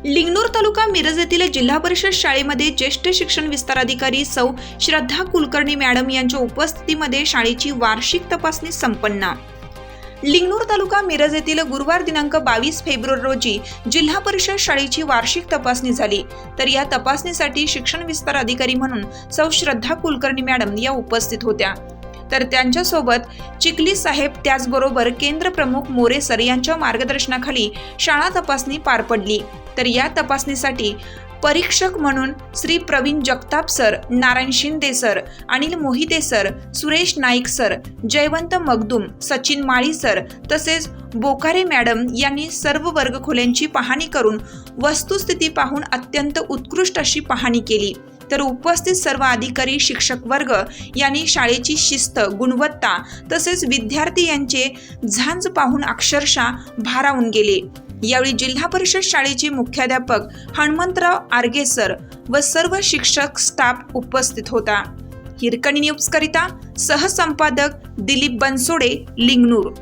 लिंगणूर तालुका मिरज येथील जिल्हा परिषद शाळेमध्ये ज्येष्ठ शिक्षण विस्तार अधिकारी सौ श्रद्धा कुलकर्णी मॅडम यांच्या उपस्थितीमध्ये शाळेची वार्षिक तपासणी संपन्न। लिंगणूर तालुका मिरज येथील गुरुवार दिनांक 22 फेब्रुवारी रोजी जिल्हा परिषद शाळेची वार्षिक तपासणी झाली। तर या तपासणीसाठी शिक्षण विस्तार अधिकारी म्हणून सौ श्रद्धा कुलकर्णी मॅडम या उपस्थित होत्या। तर त्यांच्यासोबत चिखली साहेब, त्याचबरोबर केंद्र प्रमुख मोरे सर यांच्या मार्गदर्शनाखाली शाळा तपासणी पार पडली। तर या तपासणीसाठी परीक्षक म्हणून Shri Pravin Jagtap sir, Narayan Shinde sir, Anil Mohite sir, Suresh Naik sir, Jaywant Magdum, Sachin Mali sir तसेच बोकारे मॅडम यांनी सर्व वर्गखोल्यांची पाहणी करून वस्तुस्थिती पाहून अत्यंत उत्कृष्ट अशी पाहणी केली। तर उपस्थित सर्व अधिकारी, शिक्षक वर्ग यांनी शाळेची शिस्त, गुणवत्ता तसेच विद्यार्थी यांचे झांज पाहून अक्षरशः भारावून गेले। यावेळी जिल्हा परिषद शाळेचे मुख्याध्यापक हनुमंतराव आर्गे सर व सर्व शिक्षक स्टाफ उपस्थित होता। हिरकणी न्यूज करिता सहसंपादक दिलीप बनसोडे, लिंगणूर।